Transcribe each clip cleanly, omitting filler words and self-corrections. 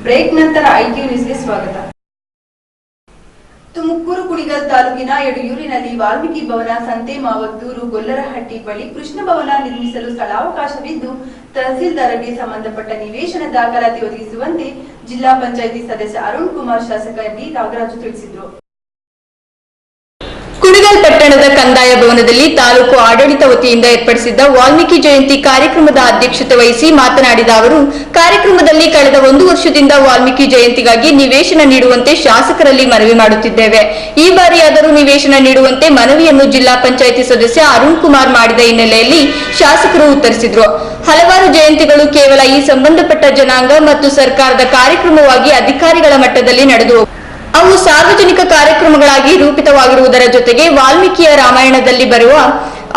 Break ನಂತರ IQ ನ್ಯೂಸ್ಗೆ ಸ್ವಾಗತ. ತುಮಕೂರು ಕುಣಿಗಲ್ ತಾಲೂಕಿನ ಯಡಿಯೂರಿನಲ್ಲಿ ವಾಲ್ಮೀಕಿ ಭವನ, ಸಂತೆಮಾವತ್ತೂರು, ಗೊಲ್ಲರಹಟ್ಟಿ ಬಳಿ ಕೃಷ್ಣ ಭವನ ನಿರ್ಮಿಸಲು ಸ್ಥಳಾವಕಾಶವಿದ್ದು ತಹಸೀಲ್ದಾರ್ಗೆ ಸಂಬಂಧಪಟ್ಟ ನಿವೇಶನ ದಾಖಲಾತಿ ಒದಗಿಸುವಂತೆ ಜಿಲ್ಲಾ ಪಂಚಾಯಿತಿ ಸದಸ್ಯ ಅರುಣ್ ಕುಮಾರ್, ಶಾಸಕ ಡಿ ನಾಗರಾಜು ತಿಳಿಸಿದರು. ಕುಣಿಗಲ್ ಪಟ್ಟಣದ ಕಂದಾಯ ಭವನದಲ್ಲಿ ತಾಲೂಕು ಆಡಳಿತ ವತಿಯಿಂದ ಏರ್ಪಡಿಸಿದ್ದ ವಾಲ್ಮೀಕಿ ಜಯಂತಿ ಕಾರ್ಯಕ್ರಮದ ಅಧ್ಯಕ್ಷತೆ ವಹಿಸಿ ಮಾತನಾಡಿದ ಅವರು, ಕಾರ್ಯಕ್ರಮದಲ್ಲಿ ಕಳೆದ 1 ವರ್ಷದಿಂದ ವಾಲ್ಮೀಕಿ ಜಯಂತಿಗಾಗಿ ನಿವೇಶನ ನೀಡುವಂತೆ ಶಾಸಕರಲ್ಲಿ ಮನವಿ ಮಾಡುತ್ತಿದ್ದೇವೆ. ಈ ಬಾರಿಯಾದರೂ ನಿವೇಶನ ನೀಡುವಂತೆ ಮನವಿಯನ್ನು ಜಿಲ್ಲಾ ಪಂಚಾಯಿತಿ ಸದಸ್ಯ ಅರುಣ್ ಕುಮಾರ್ ಮಾಡಿದ ಹಿನ್ನೆಲೆಯಲ್ಲಿ ಶಾಸಕರು ಉತ್ತರಿಸಿದರು. ಹಲವಾರು ಜಯಂತಿಗಳು ಕೇವಲ ಈ ಸಂಬಂಧಪಟ್ಟ ಜನಾಂಗ ಮತ್ತು ಸರ್ಕಾರದ ಕಾರ್ಯಕ್ರಮವಾಗಿ ಅಧಿಕಾರಿಗಳ ಮಟ್ಟದಲ್ಲಿ ನಡೆದು ಅವು ಸಾರ್ವಜನಿಕ ಕಾರ್ಯಕ್ರಮಗಳಾಗಿ ರೂಪಿತವಾಗಿರುವುದರ ಜೊತೆಗೆ ವಾಲ್ಮೀಕಿಯ ರಾಮಾಯಣದಲ್ಲಿ ಬರುವ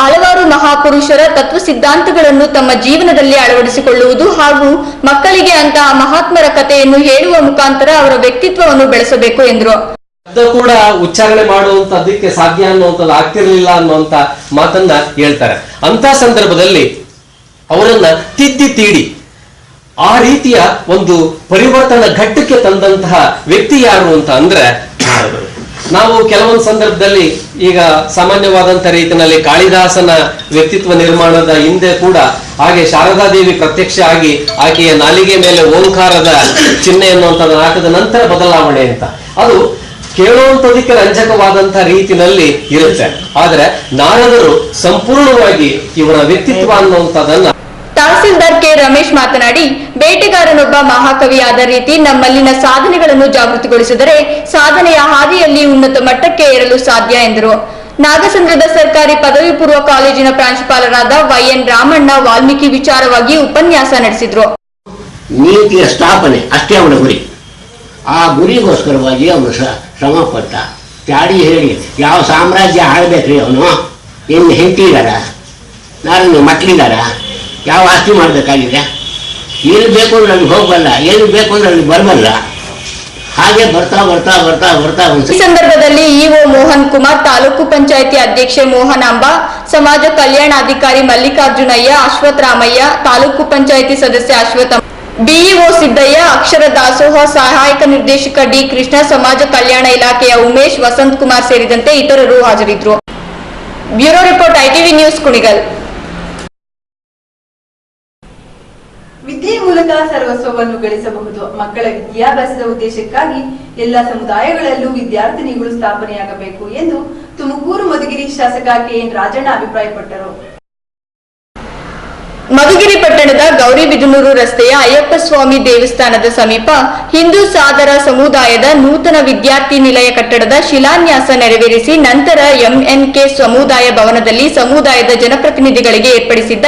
ಹಲವಾರು ಮಹಾಪುರುಷರ ತತ್ವ ಸಿದ್ಧಾಂತಗಳನ್ನು ತಮ್ಮ ಜೀವನದಲ್ಲಿ ಅಳವಡಿಸಿಕೊಳ್ಳುವುದು ಹಾಗೂ ಮಕ್ಕಳಿಗೆ ಅಂತಹ ಮಹಾತ್ಮರ ಕಥೆಯನ್ನು ಹೇಳುವ ಮುಖಾಂತರ ಅವರ ವ್ಯಕ್ತಿತ್ವವನ್ನು ಬೆಳೆಸಬೇಕು ಎಂದರು. ಕೂಡ ಉಚ್ಚಾರಣೆ ಮಾಡುವಂತದಕ್ಕೆ ಸಾಧ್ಯ ಅನ್ನುವಂಥದ್ದು ಆಗ್ತಿರ್ಲಿಲ್ಲ ಅನ್ನುವಂತ ಮಾತನ್ನ ಹೇಳ್ತಾರೆ. ಅಂತ ಸಂದರ್ಭದಲ್ಲಿ ಅವರನ್ನ ತಿದ್ದಿ ತೀಡಿ ಆ ರೀತಿಯ ಒಂದು ಪರಿವರ್ತನಾ ಘಟ್ಟಕ್ಕೆ ತಂದಂತಹ ವ್ಯಕ್ತಿ ಯಾರು ಅಂತ ಅಂದ್ರೆ ನಾವು ಕೆಲವೊಂದು ಸಂದರ್ಭದಲ್ಲಿ ಈಗ ಸಾಮಾನ್ಯವಾದಂತಹ ರೀತಿಯಲ್ಲಿ ಕಾಳಿದಾಸನ ವ್ಯಕ್ತಿತ್ವ ನಿರ್ಮಾಣದ ಹಿಂದೆ ಕೂಡ ಹಾಗೆ ಶಾರದಾದೇವಿ ಪ್ರತ್ಯಕ್ಷ ಆಗಿ ಆಕೆಯ ನಾಲಿಗೆ ಮೇಲೆ ಓಂಕಾರದ ಚಿಹ್ನೆ ಎನ್ನುವಂಥದ್ದು ಹಾಕಿದ ನಂತರ ಬದಲಾವಣೆ ಅಂತ ಅದು ಕೇಳುವಂಥದಕ್ಕೆ ರಂಜಕವಾದಂತಹ ರೀತಿಯಲ್ಲಿ ಇರುತ್ತೆ. ಆದ್ರೆ ನಾರದರು ಸಂಪೂರ್ಣವಾಗಿ ಇವರ ವ್ಯಕ್ತಿತ್ವ ಅನ್ನುವಂಥದ್ದನ್ನ ತಹಸೀಲ್ದಾರ್ ಕೆ ರಮೇಶ್ ಮಾತನಾಡಿ, ಬೇಟೆಗಾರನೊಬ್ಬ ಮಹಾಕವಿಯಾದ ರೀತಿ ನಮ್ಮಲ್ಲಿನ ಸಾಧನೆಗಳನ್ನು ಜಾಗೃತಿಗೊಳಿಸಿದರೆ ಸಾಧನೆಯ ಹಾದಿಯಲ್ಲಿ ಉನ್ನತ ಮಟ್ಟಕ್ಕೆ ಏರಲು ಸಾಧ್ಯ ಎಂದರು. ನಾಗಸಂದ್ರದ ಸರ್ಕಾರಿ ಪದವಿ ಪೂರ್ವ ಕಾಲೇಜಿನ ಪ್ರಾಂಶುಪಾಲರಾದ ವೈಎನ್ ರಾಮಣ್ಣ ವಾಲ್ಮೀಕಿ ವಿಚಾರವಾಗಿ ಉಪನ್ಯಾಸ ನಡೆಸಿದ್ರು. ನೀತಿಯ ಸ್ಥಾಪನೆ ಅಷ್ಟೇ ಅವನ ಗುರಿ. ಆ ಗುರಿಗೋಸ್ಕರವಾಗಿ ಅವನು ಶ್ರಮ ಪಟ್ಟ. ಚಾಡಿ ಹೇಳಿ ಯಾವ ಸಾಮ್ರಾಜ್ಯ ಆಳ್ಬೇಕ್ರಿ ಅವನು, ಇನ್ನು ಹೆಂಡತಿದಾರ, ನಾನು ಮಕ್ಕಳಿದಾರ, ಯಾವ ಆಸ್ತಿ ಮಾಡಬೇಕಾಗಿದೆ, ಎಲ್ಲಿ ಬೇಕು ಅಂದ್ರೆ ಅಲ್ಲಿ ಹೋಗಬಲ್ಲ, ಎಲ್ಲಿ ಬೇಕು ಅಂದ್ರೆ ಅಲ್ಲಿ ಬರಬಲ್ಲ. ಹಾಗೆ ಬರ್ತಾ ಬರ್ತಾ ಬರ್ತಾ ಬರ್ತಾ ಈ ಸಂದರ್ಭದಲ್ಲಿ ಇಒ ಮೋಹನ್ ಕುಮಾರ್, ತಾಲೂಕು ಪಂಚಾಯಿತಿ ಅಧ್ಯಕ್ಷೆ ಮೋಹನಾಂಬ, ಸಮಾಜ ಕಲ್ಯಾಣಾಧಿಕಾರಿ ಮಲ್ಲಿಕಾರ್ಜುನಯ್ಯ, ಅಶ್ವಥ್ ರಾಮಯ್ಯ, ತಾಲೂಕು ಪಂಚಾಯಿತಿ ಸದಸ್ಯ ಅಶ್ವಥ್, ಬಿಇಒ ಸಿದ್ದಯ್ಯ, ಅಕ್ಷರ ದಾಸೋಹ ಸಹಾಯಕ ನಿರ್ದೇಶಕ ಡಿ ಕೃಷ್ಣ, ಸಮಾಜ ಕಲ್ಯಾಣ ಇಲಾಖೆಯ ಉಮೇಶ್, ವಸಂತ್ ಕುಮಾರ್ ಸೇರಿದಂತೆ ಇತರರು ಹಾಜರಿದ್ದರು. Bureau report, ITV news, Kunigal. ವಿದ್ಯೆ ಮೂಲಕ ಸರ್ವಸ್ವವನ್ನು ಗಳಿಸಬಹುದು. ಮಕ್ಕಳ ವಿದ್ಯಾಭ್ಯಾಸದ ಉದ್ದೇಶಕ್ಕಾಗಿ ಎಲ್ಲ ಸಮುದಾಯಗಳಲ್ಲೂ ವಿದ್ಯಾರ್ಥಿನಿಗಳು ಸ್ಥಾಪನೆಯಾಗಬೇಕು ಎಂದು ತುಮಕೂರು ಮಧುಗಿರಿ ಶಾಸಕ ಕೆಎನ್ ರಾಜಣ್ಣ ಅಭಿಪ್ರಾಯಪಟ್ಟರು. ಮಧುಗಿರಿ ಪಟ್ಟಣದ ಗೌರಿಬಿದನೂರು ರಸ್ತೆಯ ಅಯ್ಯಪ್ಪ ಸ್ವಾಮಿ ದೇವಸ್ಥಾನದ ಸಮೀಪ ಹಿಂದೂ ಸಾದರ ಸಮುದಾಯದ ನೂತನ ವಿದ್ಯಾರ್ಥಿ ನಿಲಯ ಕಟ್ಟಡದ ಶಿಲಾನ್ಯಾಸ ನೆರವೇರಿಸಿ ನಂತರ ಎಂಎನ್ಕೆ ಸಮುದಾಯ ಭವನದಲ್ಲಿ ಸಮುದಾಯದ ಜನಪ್ರತಿನಿಧಿಗಳಿಗೆ ಏರ್ಪಡಿಸಿದ್ದ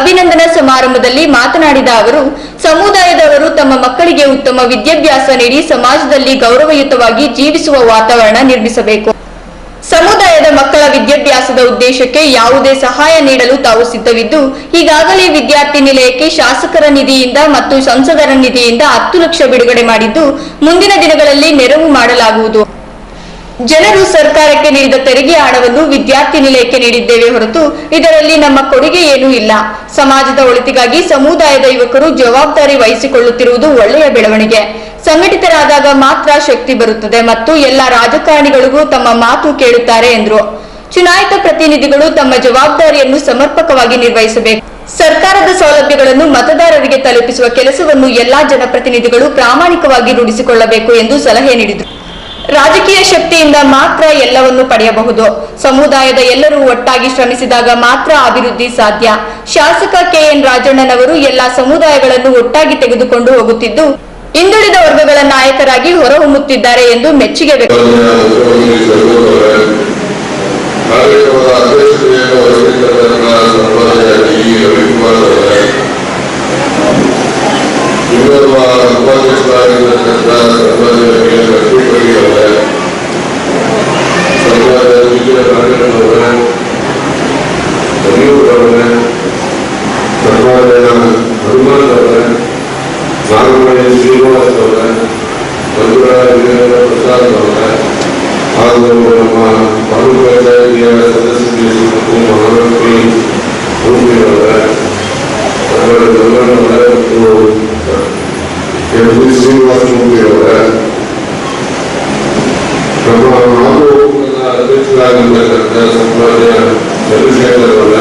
ಅಭಿನಂದನಾ ಸಮಾರಂಭದಲ್ಲಿ ಮಾತನಾಡಿದ ಅವರು, ಸಮುದಾಯದವರು ತಮ್ಮ ಮಕ್ಕಳಿಗೆ ಉತ್ತಮ ವಿದ್ಯಾಭ್ಯಾಸ ನೀಡಿ ಸಮಾಜದಲ್ಲಿ ಗೌರವಯುತವಾಗಿ ಜೀವಿಸುವ ವಾತಾವರಣ ನಿರ್ಮಿಸಬೇಕು. ಸಮುದಾಯದ ಮಕ್ಕಳ ವಿದ್ಯಾಭ್ಯಾಸದ ಉದ್ದೇಶಕ್ಕೆ ಯಾವುದೇ ಸಹಾಯ ನೀಡಲು ತಾವು ಸಿದ್ಧವಿದ್ದು, ಈಗಾಗಲೇ ವಿದ್ಯಾರ್ಥಿ ನಿಲಯಕ್ಕೆ ಶಾಸಕರ ನಿಧಿಯಿಂದ ಮತ್ತು ಸಂಸದರ ನಿಧಿಯಿಂದ 10 ಲಕ್ಷ ಬಿಡುಗಡೆ ಮಾಡಿದ್ದು, ಮುಂದಿನ ದಿನಗಳಲ್ಲಿ ನೆರವು ಮಾಡಲಾಗುವುದು. ಜನರು ಸರ್ಕಾರಕ್ಕೆ ನೀಡಿದ ತೆರಿಗೆ ಹಣವನ್ನು ವಿದ್ಯಾರ್ಥಿ ನಿಲಯಕ್ಕೆ ನೀಡಿದ್ದೇವೆ ಹೊರತು ಇದರಲ್ಲಿ ನಮ್ಮ ಕೊಡುಗೆ ಏನೂ ಇಲ್ಲ. ಸಮಾಜದ ಒಳಿತಿಗಾಗಿ ಸಮುದಾಯದ ಯುವಕರು ಜವಾಬ್ದಾರಿ ವಹಿಸಿಕೊಳ್ಳುತ್ತಿರುವುದು ಒಳ್ಳೆಯ ಬೆಳವಣಿಗೆ. ಸಂಘಟಿತರಾದಾಗ ಮಾತ್ರ ಶಕ್ತಿ ಬರುತ್ತದೆ ಮತ್ತು ಎಲ್ಲ ರಾಜಕಾರಣಿಗಳಿಗೂ ತಮ್ಮ ಮಾತು ಕೇಳುತ್ತಾರೆ ಎಂದರು. ಚುನಾಯಿತ ಪ್ರತಿನಿಧಿಗಳು ತಮ್ಮ ಜವಾಬ್ದಾರಿಯನ್ನು ಸಮರ್ಪಕವಾಗಿ ನಿರ್ವಹಿಸಬೇಕು. ಸರ್ಕಾರದ ಸೌಲಭ್ಯಗಳನ್ನು ಮತದಾರರಿಗೆ ತಲುಪಿಸುವ ಕೆಲಸವನ್ನು ಎಲ್ಲಾ ಜನಪ್ರತಿನಿಧಿಗಳು ಪ್ರಾಮಾಣಿಕವಾಗಿ ರೂಢಿಸಿಕೊಳ್ಳಬೇಕು ಎಂದು ಸಲಹೆ ನೀಡಿದರು. ರಾಜಕೀಯ ಶಕ್ತಿಯಿಂದ ಮಾತ್ರ ಎಲ್ಲವನ್ನು ಪಡೆಯಬಹುದು. ಸಮುದಾಯದ ಎಲ್ಲರೂ ಒಟ್ಟಾಗಿ ಶ್ರಮಿಸಿದಾಗ ಮಾತ್ರ ಅಭಿವೃದ್ಧಿ ಸಾಧ್ಯ. ಶಾಸಕ ಕೆಎನ್ ರಾಜಣ್ಣನವರು ಎಲ್ಲಾ ಸಮುದಾಯಗಳನ್ನು ಒಟ್ಟಾಗಿ ತೆಗೆದುಕೊಂಡು ಹೋಗುತ್ತಿದ್ದು, ಹಿಂದುಳಿದ ವರ್ಗಗಳ ನಾಯಕರಾಗಿ ಹೊರಹೊಮ್ಮುತ್ತಿದ್ದಾರೆ ಎಂದು ಮೆಚ್ಚುಗೆ ಶ್ರೀನಿವಾಸಮೂರ್ತಿ ಅವರ ನಮ್ಮ ನಾವು ಅಧ್ಯಕ್ಷರಾಗಿರ್ತಕ್ಕಂಥ ಸಂಪಾದನೆ ಚಂದ್ರಶೇಖರ್ ಅವರ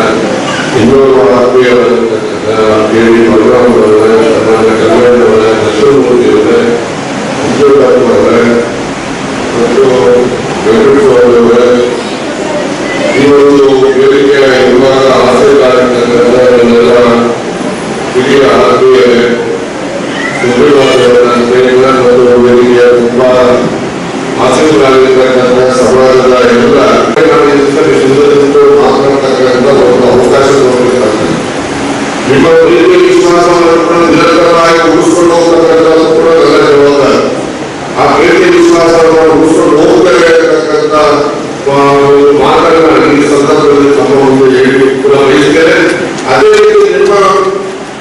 ಇನ್ನೋರ್ವ ಆತ್ಮೀಯರಾಗಿರ್ತಕ್ಕಂಥ ಕೆ.ಡಿ. ಬಲರಾಮ್ ಅವರ ಸಮಾಜ ಕಲ್ಯಾಣ ಅವರ ದರ್ಶನಮೂರ್ತಿ ಅವರ ಉದ್ಯೋಗಾತ್ಮ ಅವರ ಮತ್ತು ವೆಂಕಟೇಶ್ವರ ಅವರ ಈ ಒಂದು ವೇದಿಕೆಯ ವಿಭಾಗ ಆಸೆಗಾರಿರ್ತಕ್ಕಂಥ ನನ್ನೆಲ್ಲ ಹಿರಿಯ ಆತ್ಮೀಯರೇ ಮತ್ತು ವೇದಿಕೆಯ ತುಂಬಾ ಆಸಕ್ತರಾಗಿರ್ತಕ್ಕಂಥ ಸಮಾಜದ ಎಲ್ಲ ಮಾತನಾಡ್ತಕ್ಕಂಥ ಒಂದು ಅವಕಾಶ ಕೊಟ್ಟಿರ್ತಾರೆ. ನಿಮ್ಮ ಪ್ರೀತಿ ವಿಶ್ವಾಸವನ್ನು ನಿರಂತರವಾಗಿ ಉಳಿಸ್ಕೊಂಡು ಹೋಗ್ತಕ್ಕಂಥದ್ದು ಕೂಡ ನನ್ನ ಜವಾಬ್ದಾರಿ. ಆ ಪ್ರೀತಿ ವಿಶ್ವಾಸವನ್ನು ಉಳಿಸ್ಕೊಂಡು ಹೋಗ್ತೇವೆ ಅಂತಕ್ಕಂಥ ಮಾತನ್ನ ಈ ಸಂದರ್ಭದಲ್ಲಿ ತಮ್ಮ ಒಂದು ಹೇಳಿ ಕೂಡ ವಹಿಸ್ತೇನೆ. ಅದೇ ರೀತಿ ನಿಮ್ಮ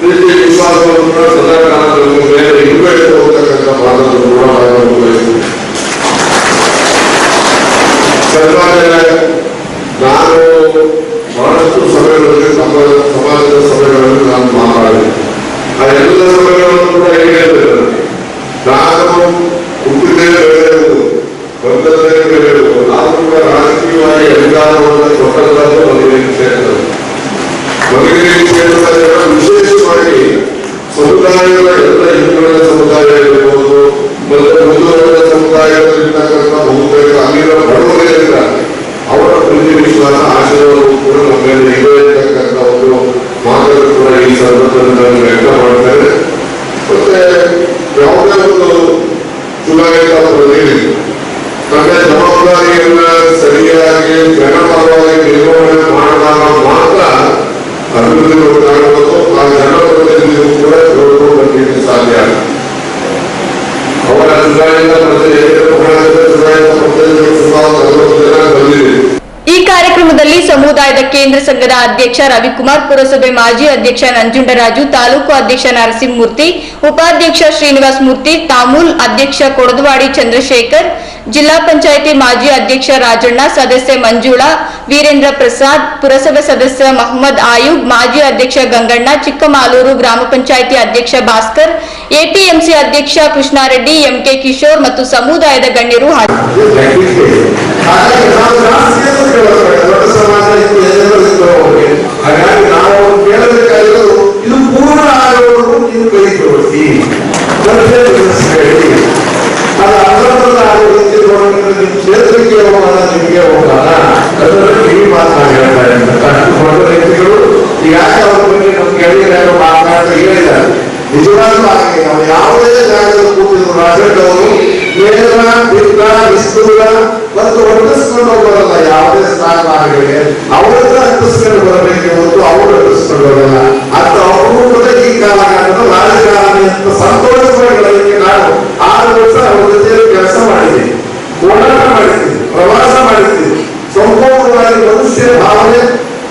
ಪ್ರೀತಿ ವಿಶ್ವಾಸವನ್ನು ಕೂಡ ಸದಾ ಕಾಲದಲ್ಲಿ ಮೇಲೆ ಇರಬೇಕು ಹೋಗ್ತಕ್ಕಂಥ ಮಾತನ್ನು ಕೂಡ ನಾನು ವಹಿಸ್ತೇನೆ. ನಾನು ಬಹಳಷ್ಟು ಸಭೆಗಳಲ್ಲಿ ಸಮಾಜದ ಸಭೆಗಳಲ್ಲಿ ನಾನು ಮಾತಾಡಿದೆ. ಆ ಎಲ್ಲ ಸಭೆಗಳನ್ನು ಕೂಡ ಹೇಳಿದ್ದೇನೆ. ನಾನು ಹುಟ್ಟಿದ್ದೇ ಬೆಳೆಯುವುದು, ಬಂದದ್ದೇ ಬೆಳೆಯುವುದು, ನಾನು ಕೂಡ ರಾಜಕೀಯವಾಗಿ ಅಧಿಕಾರವನ್ನು ಕೊಟ್ಟದ್ದು ಮಧುಗಿರಿ ಕ್ಷೇತ್ರ. ಮಧುಗಿರಿ ಕ್ಷೇತ್ರದ ವಿಶೇಷವಾಗಿ ಸಮುದಾಯದ ಎಲ್ಲ ಹಿಂದುಳಿದ ಸಮುದಾಯ ಇರಬಹುದು, ಮತ್ತೆ ಮುಂದುವರೆದ ಸಮುದಾಯದಲ್ಲಿರ್ತಕ್ಕಂಥ ಬಹುತೇಕ ಅಲ್ಲಿನ ಬಡವರಿಂದ ಅವರ ಪ್ರೀತಿ ವಿಶ್ವಾಸ ಆಶೀರ್ವಾದವು ಕೂಡ ನಮ್ಮ ಮೇಲೆ ಇದೆ ಇರ್ತಕ್ಕಂಥ ಒಂದು ಮಾತನ್ನು ಕೂಡ ಈ ಸಂದರ್ಭದಲ್ಲಿ ನಾನು ವ್ಯಕ್ತ ಮಾಡ್ತೇನೆ. ಮತ್ತೆ ಯಾವುದೇ ಒಂದು ಚುನಾಯಿತ ಪ್ರತಿನಿಧಿ ತನ್ನ ಜವಾಬ್ದಾರಿಯನ್ನ ಸರಿಯಾಗಿ ಜನಪರವಾಗಿ ನಿರ್ವಹಣೆ ಮಾಡಿದಾಗ ಮಾತ್ರ ಅಭಿವೃದ್ಧಿ ಗೊತ್ತಾಗಬಹುದು. ಆ ಜನಪ್ರತಿನಿಧಿಗೂ ಕೂಡ ನೋಡ್ಕೊಂಡು ಬರ್ಲಿಕ್ಕೆ ಸಾಧ್ಯ. ಅವರ ಚುನಾಯಿತ ಈ ಕಾರ್ಯಕ್ರಮದಲ್ಲಿ ಸಮುದಾಯದ ಕೇಂದ್ರ ಸಂಘದ ಅಧ್ಯಕ್ಷ ರವಿಕುಮಾರ್, ಪುರಸಭೆ ಮಾಜಿ ಅಧ್ಯಕ್ಷ ನಂಜುಂಡರಾಜು, ತಾಲೂಕು ಅಧ್ಯಕ್ಷ ನರಸಿಂಹಮೂರ್ತಿ, ಉಪಾಧ್ಯಕ್ಷ ಶ್ರೀನಿವಾಸ ಮೂರ್ತಿ, ತಾಮೂಲ್ ಅಧ್ಯಕ್ಷ ಕೊಡದವಾಡಿ ಚಂದ್ರಶೇಖರ್, ಜಿಲ್ಲಾ ಪಂಚಾಯಿತಿ ಮಾಜಿ ಅಧ್ಯಕ್ಷ ರಾಜಣ್ಣ, ಸದಸ್ಯೆ ಮಂಜುಳಾ, ವೀರೇಂದ್ರ ಪ್ರಸಾದ್, ಪುರಸಭೆ ಸದಸ್ಯ ಮಹಮ್ಮದ್ ಆಯೂಬ್, ಮಾಜಿ ಅಧ್ಯಕ್ಷ ಗಂಗಣ್ಣ, ಚಿಕ್ಕಮಾಲೂರು ಗ್ರಾಮ ಪಂಚಾಯಿತಿ ಅಧ್ಯಕ್ಷ ಭಾಸ್ಕರ್, ಎಪಿಎಂಸಿ ಅಧ್ಯಕ್ಷ ಕೃಷ್ಣಾರೆಡ್ಡಿ, ಎಂಕೆ ಕಿಶೋರ್ ಮತ್ತು ಸಮುದಾಯದ ಗಣ್ಯರು ಹಾಗಾಗಿ ನಾವು ಕೇಳಬೇಕಾಗಿರೋದು ಇದು ಪೂರ್ಣ ಆಗೋದು ನೀವು ಕೈಗೊಳಿಸಿ ಅದು ಅರ್ಧಂಬರ್ಧ ಆಗೋದಕ್ಕೆ ನಿಮ್ಮ ಕ್ಷೇತ್ರಕ್ಕೆ ಹೋಗೋಣ, ನಿಮಗೆ ಹೋಗೋಣ ಅದರಲ್ಲಿ ಕಿವಿ ಮಾತನಾಡಿ ಹೇಳ್ತಾರೆ. ದೊಡ್ಡ ವ್ಯಕ್ತಿಗಳು ಈಗಾಗಲೇ ಅವ್ರ ಬಗ್ಗೆ ನಮ್ಮ ಗೆಳೆಯರು ಮಾತನಾಡ್ತಾ ಹೇಳಿದ್ದಾರೆ. ನಿಜವಾಗ್ಲೂ ಹಾಗೆ ನಾವು ಯಾವುದೇ ಜಾಗದಲ್ಲಿ ಕೂತಿದ್ರು ರಾಜಕವರು ನೇರ ಬಿತ್ತ ವಿಸ್ತೂರ ಮತ್ತು ಒಟ್ಟಿಸ್ಕೊಂಡು ಹೋಗೋದಲ್ಲ. ಯಾವುದೇ ಸ್ಥಾನಮಾನಗಳಿಗೆ ಅವರನ್ನ ಅಂಟಿಸ್ಕೊಂಡು ಬರಬೇಕೆ ಹೊರತು ಅವರು ಅಂಟಿಸ್ಕೊಂಡು ಹೋಗಲ್ಲ. ಅಂತ ಅವರು ಕೂಡ ಈ ಕಾಲಘಟ್ಟದ ರಾಜಕಾರಣಿ ಅಂತ ಸಂತೋಷವಾಗಿ ನಾನು 6 ವರ್ಷ ಅವ್ರ ಜೊತೆಯಲ್ಲಿ ಕೆಲಸ ಮಾಡಿದ್ದೀನಿ, ಹೋರಾಟ ಮಾಡಿದ್ದೀನಿ, ಪ್ರವಾಸ ಮಾಡಿದ್ದೀನಿ. ಸಂಪೂರ್ಣವಾಗಿ ಮನುಷ್ಯ ಭಾವನೆ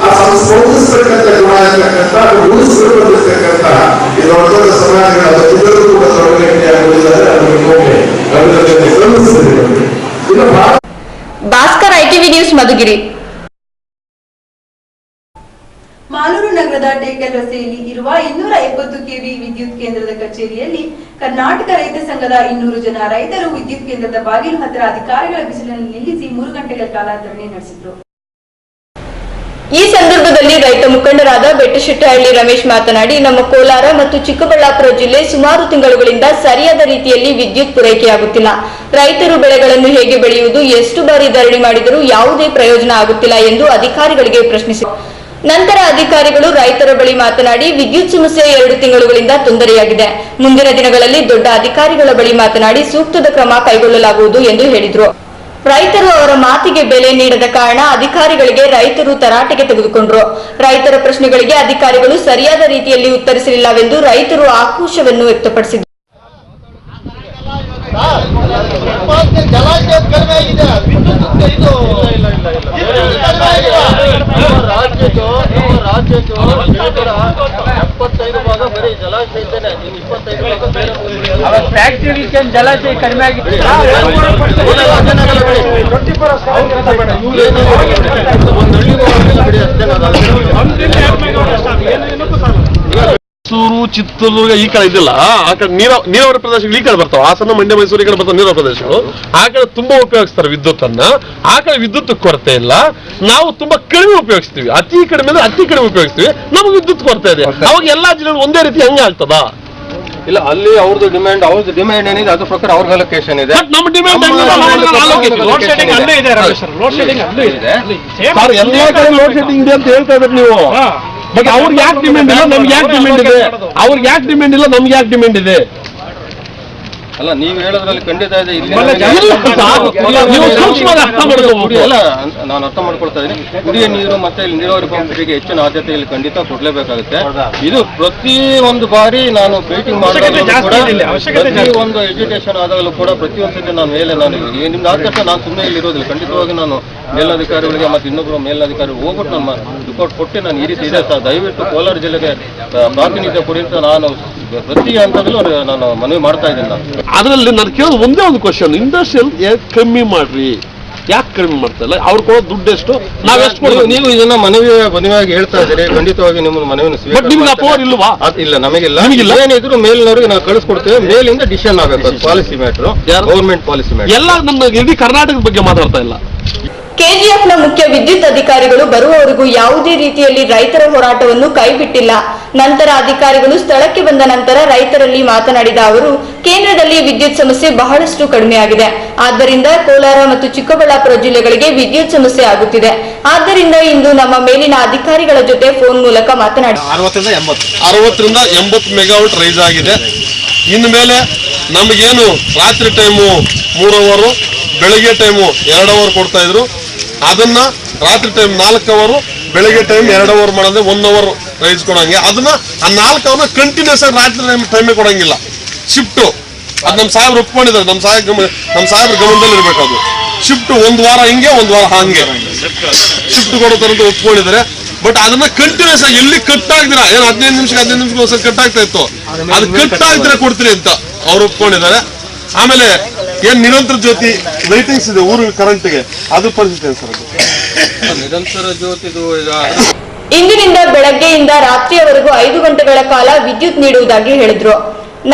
ಆ ಸ್ಪಂದಿಸ್ತಕ್ಕಂಥ ಗುಣ ಇರ್ತಕ್ಕಂಥ ಅದು ಉಳಿಸ್ಕೊಂಡು ಬಂದಿರ್ತಕ್ಕಂಥ ಈ ದೊಡ್ಡ ದೊಡ್ಡ ಸಮಾಜಗಳ ಇದರಲ್ಲೂ ಕೂಡ ದೊಡ್ಡ ವ್ಯಕ್ತಿಯಾಗುವುದಾದ್ರೆ ಭಾಸ್ಕರ್, ITV ನ್ಯೂಸ್, ಮಧುಗಿರಿ. ಮಾಲೂರು ನಗರದ ಟೇಕಲ್ ರಸ್ತೆಯಲ್ಲಿ ಇರುವ 270 kV ವಿದ್ಯುತ್ ಕೇಂದ್ರದ ಕಚೇರಿಯಲ್ಲಿ ಕರ್ನಾಟಕ ರೈತ ಸಂಘದ 200 ಜನ ರೈತರು ವಿದ್ಯುತ್ ಕೇಂದ್ರದ ಬಾಗಿಲು ಹತ್ತಿರ ಅಧಿಕಾರಿಗಳ ಬಿಸಿಲನ್ನು ನಿಲ್ಲಿಸಿ 3 ಗಂಟೆಗಳ ಕಾಲ ಧರಣಿ ನಡೆಸಿದರು. ಈ ಸಂದರ್ಭದಲ್ಲಿ ರೈತ ಮುಖಂಡರಾದ ಬೆಟ್ಟಶೆಟ್ಟಹಳ್ಳಿ ರಮೇಶ್ ಮಾತನಾಡಿ, ನಮ್ಮ ಕೋಲಾರ ಮತ್ತು ಚಿಕ್ಕಬಳ್ಳಾಪುರ ಜಿಲ್ಲೆ ಸುಮಾರು ತಿಂಗಳುಗಳಿಂದ ಸರಿಯಾದ ರೀತಿಯಲ್ಲಿ ವಿದ್ಯುತ್ ಪೂರೈಕೆಯಾಗುತ್ತಿಲ್ಲ. ರೈತರು ಬೆಳೆಗಳನ್ನು ಹೇಗೆ ಬೆಳೆಯುವುದು, ಎಷ್ಟು ಬಾರಿ ಧರಣಿ ಮಾಡಿದರೂ ಯಾವುದೇ ಪ್ರಯೋಜನ ಆಗುತ್ತಿಲ್ಲ ಎಂದು ಅಧಿಕಾರಿಗಳಿಗೆ ಪ್ರಶ್ನಿಸಿದರು. ನಂತರ ಅಧಿಕಾರಿಗಳು ರೈತರ ಬಳಿ ಮಾತನಾಡಿ, ವಿದ್ಯುತ್ ಸಮಸ್ಯೆ 2 ತಿಂಗಳುಗಳಿಂದ ತೊಂದರೆಯಾಗಿದೆ. ಮುಂದಿನ ದಿನಗಳಲ್ಲಿ ದೊಡ್ಡ ಅಧಿಕಾರಿಗಳ ಬಳಿ ಮಾತನಾಡಿ ಸೂಕ್ತದ ಕ್ರಮ ಕೈಗೊಳ್ಳಲಾಗುವುದು ಎಂದು ಹೇಳಿದರು. ರೈತರು ಅವರ ಮಾತಿಗೆ ಬೆಲೆ ನೀಡದ ಕಾರಣ ಅಧಿಕಾರಿಗಳಿಗೆ ರೈತರು ತರಾಟೆಗೆ ತೆಗೆದುಕೊಂಡರು. ರೈತರ ಪ್ರಶ್ನೆಗಳಿಗೆ ಅಧಿಕಾರಿಗಳು ಸರಿಯಾದ ರೀತಿಯಲ್ಲಿ ಉತ್ತರಿಸಲಿಲ್ಲವೆಂದು ರೈತರು ಆಕ್ರೋಶವನ್ನು ವ್ಯಕ್ತಪಡಿಸಿದರು. ಜಲಾಶಯ ಕಡಿಮೆ ಆಗಿದೆ. ಮೈಸೂರು ಚಿತ್ರದುರ್ಗ ಈ ಕಡೆ ಇದಿಲ್ಲ, ಆ ಕಡೆ ನೀರಾವರಿ ಪ್ರದೇಶಗಳು ಈ ಕಡೆ ಬರ್ತಾವ, ಹಾಸನ ಮಂಡ್ಯ ಮೈಸೂರು ಈ ಕಡೆ ಬರ್ತಾವ ನೀರಾವರಿ ಪ್ರದೇಶಗಳು, ಆ ಕಡೆ ತುಂಬಾ ಉಪಯೋಗಿಸ್ತಾರೆ ವಿದ್ಯುತ್ ಅನ್ನ. ಆ ಕಡೆ ವಿದ್ಯುತ್ ಕೊರತೆ ಇಲ್ಲ, ನಾವು ತುಂಬಾ ಕಡಿಮೆ ಉಪಯೋಗಿಸ್ತೀವಿ, ಅತಿ ಕಡಿಮೆ ಅಂದ್ರೆ ಅತಿ ಕಡಿಮೆ ಉಪಯೋಗಿಸ್ತೀವಿ, ನಮ್ಗೆ ವಿದ್ಯುತ್ ಕೊರತೆ ಇದೆ. ಅವಾಗ ಎಲ್ಲಾ ಜಿಲ್ಲೆಗಳು ಒಂದೇ ರೀತಿ ಹಂಗೆ ಆಗ್ತದ? ಇಲ್ಲ, ಅಲ್ಲಿ ಅವ್ರದ್ದು ಡಿಮ್ಯಾಂಡ್ ಏನಿದೆ ಅದ್ರ ಪ್ರಕಾರ ಅವ್ರಿಗೆ ಅಲೋಕೇಶನ್ ಇದೆ. ನಮ್ಮ ಡಿಮ್ಯಾಂಡ್ ಲೋಡ್ ಶೆಡ್ಡಿಂಗ್ ಅಲ್ಲೇ ಇದೆ ರಮೇಶ್, ಲೋಡ್ ಶೆಡ್ಡಿಂಗ್ ಅಲ್ಲೇ ಇದೆ. ಎಲ್ಲಾ ಕಡೆ ಲೋಡ್ ಶೆಡ್ಡಿಂಗ್ ಇದೆ ಅಂತ ಹೇಳ್ತಾ ಇದ್ದಾರೆ ನೀವು. ಬಟ್ ಅವ್ರಿಗೆ ಯಾಕೆ ಡಿಮ್ಯಾಂಡ್ ಇಲ್ಲ, ನಮ್ಗೆ ಯಾಕೆ ಡಿಮ್ಯಾಂಡ್ ಇದೆ? ಅವ್ರಿಗೆ ಯಾಕೆ ಡಿಮ್ಯಾಂಡ್ ಇಲ್ಲ, ನಮ್ಗೆ ಯಾಕೆ ಡಿಮ್ಯಾಂಡ್ ಇದೆ? ಅಲ್ಲ, ನೀವು ಹೇಳೋದ್ರಲ್ಲಿ ಖಂಡಿತ ಇದೆ. ನಾನು ಅರ್ಥ ಮಾಡ್ಕೊಳ್ತಾ ಇದ್ದೀನಿ. ಕುಡಿಯ ನೀರು ಮತ್ತೆ ಇಲ್ಲಿ ನೀರಾವರಿ ಪಂಪ್ಗೆ ಹೆಚ್ಚಿನ ಆದ್ಯತೆ ಇಲ್ಲಿ ಖಂಡಿತ ಕೊಡ್ಲೇಬೇಕಾಗುತ್ತೆ. ಇದು ಪ್ರತಿ ಒಂದು ಬಾರಿ ನಾನು ಮೀಟಿಂಗ್ ಮಾಡಿದಾಗಲೂ ಕೂಡ, ಪ್ರತಿ ಒಂದು ಎಜುಕೇಶನ್ ಆದಾಗಲೂ ಕೂಡ ಪ್ರತಿಯೊಂದು ಸತಿ ನಾನು ನಿಮ್ದು ಆದ ತಕ್ಷಣ ನಾನು ಸುಮ್ಮನೆ ಇಲ್ಲಿ ಇರೋದಿಲ್ಲ. ಖಂಡಿತವಾಗಿ ನಾನು ಮೇಲಧಿಕಾರಿಗಳಿಗೆ ಮತ್ತೆ ಇನ್ನೊಬ್ಬರು ಮೇಲಧಿಕಾರಿ ಹೋಗ್ಬಿಟ್ಟು ನಮ್ಮ ರಿಪೋರ್ಟ್ ಕೊಟ್ಟು ನಾನು ಈ ರೀತಿ ಇದೆ ಸರ್, ದಯವಿಟ್ಟು ಕೋಲಾರ ಜಿಲ್ಲೆಗೆ ಪ್ರಾತಿನಿಧ್ಯ ಕುರಿತು ನಾನು ಪ್ರತಿ ಹಂತದಲ್ಲೂ ನಾನು ಮನವಿ ಮಾಡ್ತಾ ಇದ್ದೀನಿ. ಅದರಲ್ಲಿ ನಾನು ಕೇಳೋದು ಒಂದೇ ಒಂದು ಕ್ವಶನ್, ಇಂಡಸ್ಟ್ರಿಯಲ್ ಕಮ್ಮಿ ಮಾಡ್ರಿ, ಯಾಕೆ ಕಡಿಮೆ ಮಾಡ್ತಾ ಇಲ್ಲ? ಅವ್ರು ಕೊಡೋ ದುಡ್ಡು ಎಷ್ಟು, ನಾವೆಷ್ಟು ಕೊಡೋದು? ನೀವು ಇದನ್ನ ಮನವಿಯಾಗಿ ಹೇಳ್ತಾ ಇದ್ದೀರಿ, ಖಂಡಿತವಾಗಿ ನಿಮ್ಮ ಮನವಿಯನ್ನು ಇಲ್ವಾ? ಇಲ್ಲ, ನಮಗಿಲ್ಲ. ಏನಿದ್ರು ಮೇಲಿನವ್ರಿಗೆ ನಾವು ಕಳಿಸ್ಕೊಡ್ತೇವೆ, ಮೇಲಿಂದ ಡಿಸಿಷನ್ ಆಗಬೇಕು. Policy matter, government policy matter ಎಲ್ಲ. ನಮ್ಮ ಇಡೀ ಕರ್ನಾಟಕದ ಬಗ್ಗೆ ಮಾತಾಡ್ತಾ ಇಲ್ಲ. ಕೆಜಿಎಫ್ನ ಮುಖ್ಯ ವಿದ್ಯುತ್ ಅಧಿಕಾರಿಗಳು ಬರುವವರೆಗೂ ಯಾವುದೇ ರೀತಿಯಲ್ಲಿ ರೈತರ ಹೋರಾಟವನ್ನು ಕೈಬಿಟ್ಟಿಲ್ಲ. ನಂತರ ಅಧಿಕಾರಿಗಳು ಸ್ಥಳಕ್ಕೆ ಬಂದ ನಂತರ ರೈತರಲ್ಲಿ ಮಾತನಾಡಿದ ಅವರು, ಕೇಂದ್ರದಲ್ಲಿ ವಿದ್ಯುತ್ ಸಮಸ್ಯೆ ಬಹಳಷ್ಟು ಕಡಿಮೆಯಾಗಿದೆ. ಆದ್ದರಿಂದ ಕೋಲಾರ ಮತ್ತು ಚಿಕ್ಕಬಳ್ಳಾಪುರ ಜಿಲ್ಲೆಗಳಿಗೆ ವಿದ್ಯುತ್ ಸಮಸ್ಯೆ ಆಗುತ್ತಿದೆ. ಆದ್ದರಿಂದ ಇಂದು ನಮ್ಮ ಮೇಲಿನ ಅಧಿಕಾರಿಗಳ ಜೊತೆ ಫೋನ್ ಮೂಲಕ ಮಾತನಾಡಿ 60ರಿಂದ 80 ಮೆಗಾವಾಟ್ ರೈಸ್ ಆಗಿದೆ. ಇನ್ನು ಮೇಲೆ ನಮಗೇನು ರಾತ್ರಿ ಟೈಮು 3 ಅವರ್, ಬೆಳಗ್ಗೆ ಟೈಮು 2 ಅವರ್ ಕೊಡ್ತಾ ಇದ್ರು, ಅದನ್ನ ರಾತ್ರಿ ಟೈಮ್ 4 ಅವರ್, ಬೆಳಗ್ಗೆ ಟೈಮ್ 2 ಅವರ್ ಮಾಡಿದ್ರೆ 1 ಅವರ್ ರೈಸ್ ಕೊಡಂಗೆ. ಅದನ್ನ ಆ 4 ಅವರ್ನ ಕಂಟಿನ್ಯೂಸ್ ಆಗಿ ರಾತ್ರಿ ಟೈಮೇ ಕೊಡಂಗಿಲ್ಲ, ಶಿಫ್ಟ್. ಅದು ನಮ್ಮ ಸಾಹೇಬ್ರು ಒಪ್ಕೊಂಡಿದ್ದಾರೆ, ನಮ್ಮ ಸಾಹೇಬ್ರ ಗಮನದಲ್ಲಿ ಇರ್ಬೇಕು. ಅದು ಶಿಫ್ಟ್ 1 ವಾರ ಹಿಂಗೆ 1 ವಾರ ಹಂಗೆ ಶಿಫ್ಟ್ ಕೊಡೋತಾರಂತ ಒಪ್ಕೊಂಡಿದ್ದಾರೆ. ಬಟ್ ಅದನ್ನ ಕಂಟಿನ್ಯೂಸ್ ಆಗಿ ಎಲ್ಲಿ ಕಟ್ ಆಗ್ದಿರಾ, ಏನು 15 ನಿಮಿಷಕ್ಕೆ ಒಂದ್ಸಲ ಕಟ್ ಆಗ್ತಾ ಇತ್ತು, ಅದು ಕಟ್ ಆಗ್ದಿರ ಕೊಡ್ತೀರಿ ಅಂತ ಅವ್ರು ಒಪ್ಕೊಂಡಿದ್ದಾರೆ. ಆಮೇಲೆ ಏನ್ ನಿರಂತರ ಜ್ಯೋತಿ ಲೈಟಿಂಗ್ಸ್ ಇದೆ ಊರು ಕರೆಂಟ್ಗೆ, ಅದು ಪರಿಸ್ಥಿತಿ ಏನು ಸರ್? ಅದು ನಿರಂತರ ಜ್ಯೋತಿದು ಈಗ ಇಂದಿನಿಂದ ಬೆಳಗ್ಗೆಯಿಂದ ರಾತ್ರಿಯವರೆಗೂ 5 ಗಂಟೆಗಳ ಕಾಲ ವಿದ್ಯುತ್ ನೀಡುವುದಾಗಿ ಹೇಳಿದ್ರು.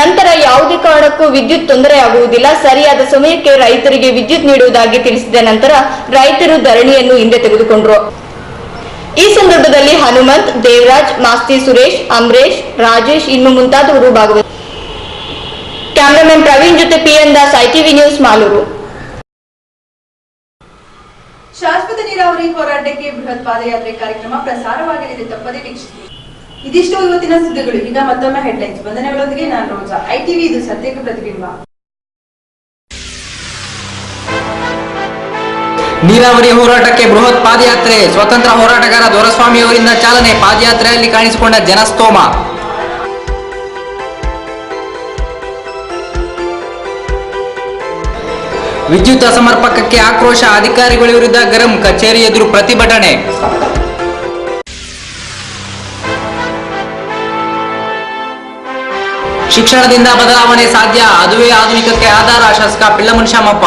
ನಂತರ ಯಾವುದೇ ಕಾರಣಕ್ಕೂ ವಿದ್ಯುತ್ ತೊಂದರೆ ಆಗುವುದಿಲ್ಲ, ಸರಿಯಾದ ಸಮಯಕ್ಕೆ ರೈತರಿಗೆ ವಿದ್ಯುತ್ ನೀಡುವುದಾಗಿ ತಿಳಿಸಿದ ನಂತರ ರೈತರು ಧರಣಿಯನ್ನು ಹಿಂದೆ ತೆಗೆದುಕೊಂಡ್ರು. ಈ ಸಂದರ್ಭದಲ್ಲಿ ಹನುಮಂತ್, ದೇವರಾಜ್, ಮಾಸ್ತಿ ಸುರೇಶ್, ಅಮರೇಶ್, ರಾಜೇಶ್ ಇನ್ನು ಮುಂತಾದವರು ಭಾಗವಹಿಸಿದ್ದರು. ಕ್ಯಾಮರಾಮನ್ ಪ್ರವೀಣ್ ಜೊತೆ ಪಿಎನ್ ದಾಸ್, ಐಟಿವಿ ನ್ಯೂಸ್, ಮಾಲೂರು. ಶಾಶ್ವತ ನೀರಾವರಿ ಹೋರಾಟಕ್ಕೆ ಬೃಹತ್ ಪಾದಯಾತ್ರೆ ಕಾರ್ಯಕ್ರಮ ಪ್ರಸಾರವಾಗಲಿದೆ, ತಪ್ಪದೇ ವೀಕ್ಷಿಸಿ. ಇದಿಷ್ಟು ಇವತ್ತಿನ ಸುದ್ದಿಗಳು. ಈಗ ಮತ್ತೊಮ್ಮೆ ಹೆಡ್ಲೈನ್ಸ್. ವಂದನೆಗಳೊಂದಿಗೆ ನಾನು ರೋಜಾ. ಐಟಿವಿ, ಇದು ಸತ್ಯಕ್ಕೆ ಪ್ರತಿಬಿಂಬ. ನೀರಾವರಿ ಹೋರಾಟಕ್ಕೆ ಬೃಹತ್ ಪಾದಯಾತ್ರೆ, ಸ್ವತಂತ್ರ ಹೋರಾಟಗಾರ ದೊರೆಸ್ವಾಮಿ ಅವರಿಂದ ಚಾಲನೆ. ಪಾದಯಾತ್ರೆಯಲ್ಲಿ ಕಾಣಿಸಿಕೊಂಡ ಜನಸ್ತೋಮ. ವಿದ್ಯುತ್ ಅಸಮರ್ಪಕಕ್ಕೆ ಆಕ್ರೋಶ, ಅಧಿಕಾರಿಗಳ ವಿರುದ್ಧ ಗರಂ, ಕಚೇರಿ ಎದುರು ಪ್ರತಿಭಟನೆ. ಶಿಕ್ಷಣದಿಂದ ಬದಲಾವಣೆ ಸಾಧ್ಯ, ಅದುವೇ ಆಧುನಿಕಕ್ಕೆ ಆಧಾರ, ಶಾಸಕ ಪಿಳ್ಳಮನ್ ಶಾಮಪ್ಪ.